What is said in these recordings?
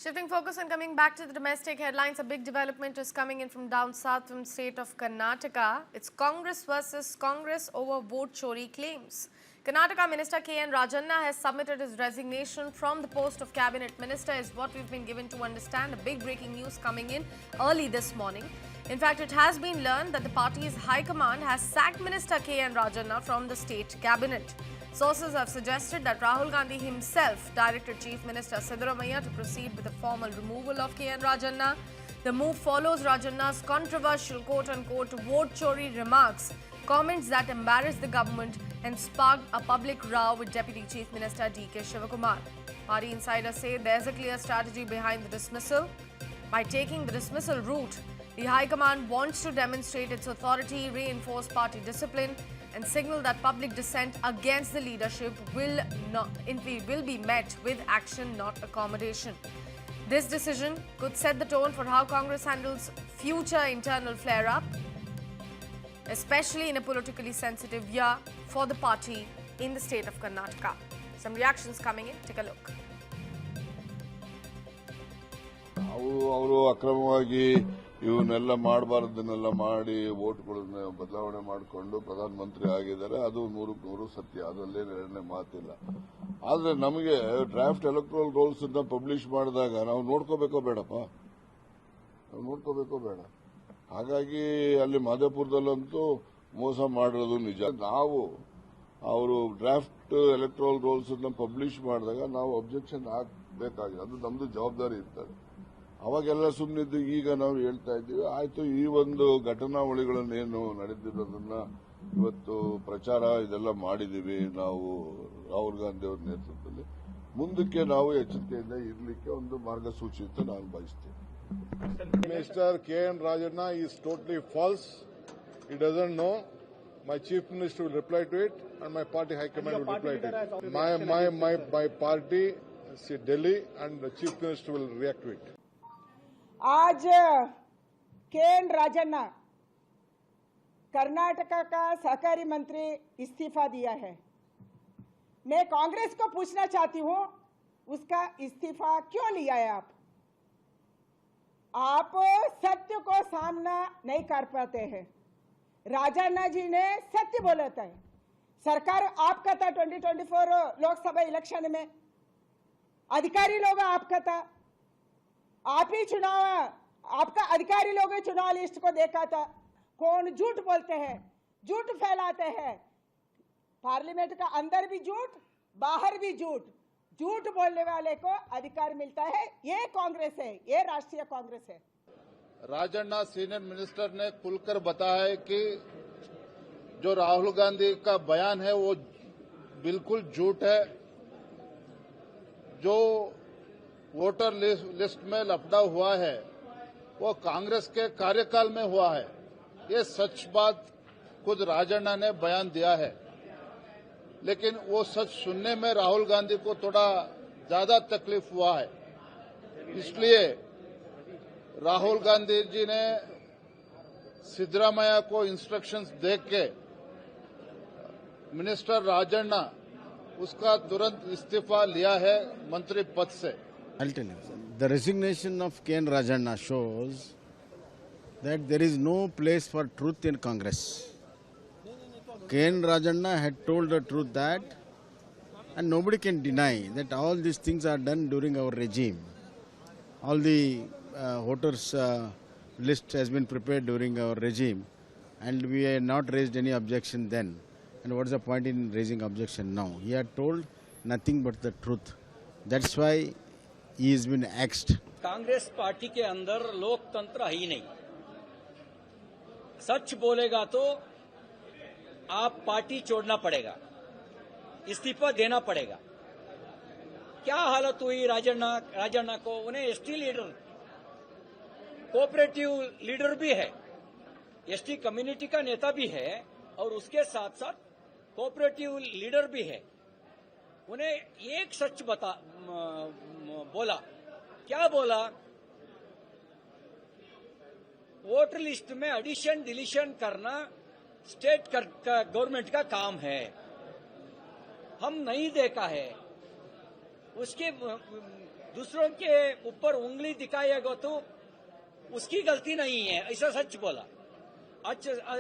Shifting focus and coming back to the domestic headlines, a big development is coming in from down south from the state of Karnataka. It's Congress versus Congress over vote chori claims. Karnataka Minister K.N. Rajanna has submitted his resignation from the post of Cabinet Minister is what we've been given to understand. A big breaking news coming in early this morning. In fact, it has been learned that the party's High Command has sacked Minister K.N. Rajanna from the state cabinet. Sources have suggested that Rahul Gandhi himself directed Chief Minister Siddaramaiah to proceed with the formal removal of K.N. Rajanna. The move follows Rajanna's controversial quote-unquote vote chori remarks, comments that embarrassed the government and sparked a public row with Deputy Chief Minister D.K. Shivakumar. Party insiders say there's a clear strategy behind the dismissal. By taking the dismissal route, the High Command wants to demonstrate its authority, reinforce party discipline, and signal that public dissent against the leadership will be met with action, not accommodation. This decision could set the tone for how Congress handles future internal flare-up, especially in a politically sensitive year for the party in the state of Karnataka. Some reactions coming in. Take a look. ಇವನ್ನೆಲ್ಲ ಮಾಡಬಾರದನ್ನೆಲ್ಲ ಮಾಡಿ ವೋಟ್ಗಳನ್ನ ಬದಲಾವಣೆ ಮಾಡಿಕೊಂಡು ಪ್ರಧಾನಮಂತ್ರಿ ಆಗಿದ್ದಾರೆ. ಅದು 100% ಸತ್ಯ, ಅದರಲ್ಲಿ ಎರಡನೇ ಮಾತಿಲ್ಲ. ಆದ್ರೆ ನಮಗೆ ಡ್ರಾಫ್ಟ್ ಎಲೆಕ್ಟ್ರಲ್ ರೋಲ್ಸ್ ಅನ್ನ ಪಬ್ಲಿಷ್ ಮಾಡಿದಾಗ ನಾವು ನೋಡ್ಕೋಬೇಕೋ ಬೇಡಪ್ಪ, ನಾವು ನೋಡ್ಕೋಬೇಕೋ ಬೇಡ. ಹಾಗಾಗಿ ಅಲ್ಲಿ ಮಾದೇಪುರದಲ್ಲಂತೂ ಮೋಸ ಮಾಡಿರೋದು ನಿಜ. ನಾವು ಅವರು ಡ್ರಾಫ್ಟ್ ಎಲೆಕ್ಟ್ರಲ್ ರೋಲ್ಸ್ ಅನ್ನ ಪಬ್ಲಿಷ್ ಮಾಡಿದಾಗ ನಾವು ಅಬ್ಜೆಕ್ಷನ್ ಹಾಕಬೇಕಾಗಿದೆ, ಅದು ನಮ್ದು ಜವಾಬ್ದಾರಿ ಇರ್ತದೆ. ಅವಾಗೆಲ್ಲ ಸುಮ್ಮನಿದ್ದು ಈಗ ನಾವು ಹೇಳ್ತಾ ಇದ್ದೀವಿ. ಆಯ್ತು, ಈ ಒಂದು ಘಟನಾವಳಿಗಳನ್ನೇನು ನಡೆದಿರೋದನ್ನ ಇವತ್ತು ಪ್ರಚಾರ ಇದೆಲ್ಲ ಮಾಡಿದೀವಿ ನಾವು ರಾಹುಲ್ ಗಾಂಧಿ ಅವರ ನೇತೃತ್ವದಲ್ಲಿ. ಮುಂದಕ್ಕೆ ನಾವು ಎಚ್ಚರಿಕೆಯಿಂದ ಇರಲಿಕ್ಕೆ ಒಂದು ಮಾರ್ಗಸೂಚಿ ಅಂತ ನಾನು ಬಯಸ್ತೇನೆ. Minister KN. Rajanna is totally false. He doesn't know. My chief minister will reply to it and my party high command will reply to it. My party, Delhi, and the chief minister will react to it. आज K. N.. Rajanna Karnataka का सहकारी मंत्री इस्तीफा दिया है। मैं कांग्रेस को पूछना चाहती हूं, उसका इस्तीफा क्यों लिया है आप सत्य को सामना नहीं कर पाते हैं। राजन्ना जी ने सत्य बोला था, सरकार आपका था 2024 लोकसभा इलेक्शन में, अधिकारी लोग आपका था, आप ही चुनाव, आपका अधिकारी लोग चुनाव लिस्ट को देखा था। कौन झूठ बोलते हैं, झूठ फैलाते हैं, पार्लियामेंट का अंदर भी झूठ, बाहर भी झूठ, झूठ बोलने वाले को अधिकार मिलता है। ये कांग्रेस है, ये राष्ट्रीय कांग्रेस है। राजन्ना सीनियर मिनिस्टर ने खुलकर बताया है कि जो राहुल गांधी का बयान है वो बिल्कुल झूठ है। जो वोटर लिस्ट में लफड़ा हुआ है वो कांग्रेस के कार्यकाल में हुआ है। ये सच बात खुद राजन्ना ने बयान दिया है, लेकिन वो सच सुनने में राहुल गांधी को थोड़ा ज्यादा तकलीफ हुआ है। इसलिए राहुल गांधी जी ने सिद्धरामैया को इंस्ट्रक्शंस देख के मिनिस्टर राजन्ना उसका तुरंत इस्तीफा लिया है मंत्री पद से। I'll tell you. The resignation of K.N. Rajanna shows that there is no place for truth in Congress. K.N. Rajanna had told the truth that, and nobody can deny that all these things are done during our regime. All the voters list has been prepared during our regime, and we had not raised any objection then. And what is the point in raising objection now? He had told nothing but the truth. That's why he has been axed. Congress party के अंदर लोकतंत्र है ही नहीं। सच बोलेगा तो आप party छोड़ना पड़ेगा, इस्तीफा देना पड़ेगा। क्या हालत हुई राजन्ना को, उन्हें एसटी लीडर, कोऑपरेटिव लीडर भी है, एसटी कम्युनिटी का नेता भी है और उसके साथ साथ कोऑपरेटिव लीडर भी है। उन्हें एक सच बोला, क्या बोला? वोटर लिस्ट में एडिशन डिलीशन करना स्टेट गवर्नमेंट का काम है, हम नहीं देखा है। उसके दूसरों के ऊपर उंगली दिखाएगा तो उसकी गलती नहीं है, ऐसा सच बोला।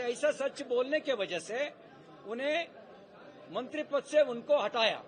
ऐसा सच बोलने के वजह से उन्हें मंत्री पद से उनको हटाया।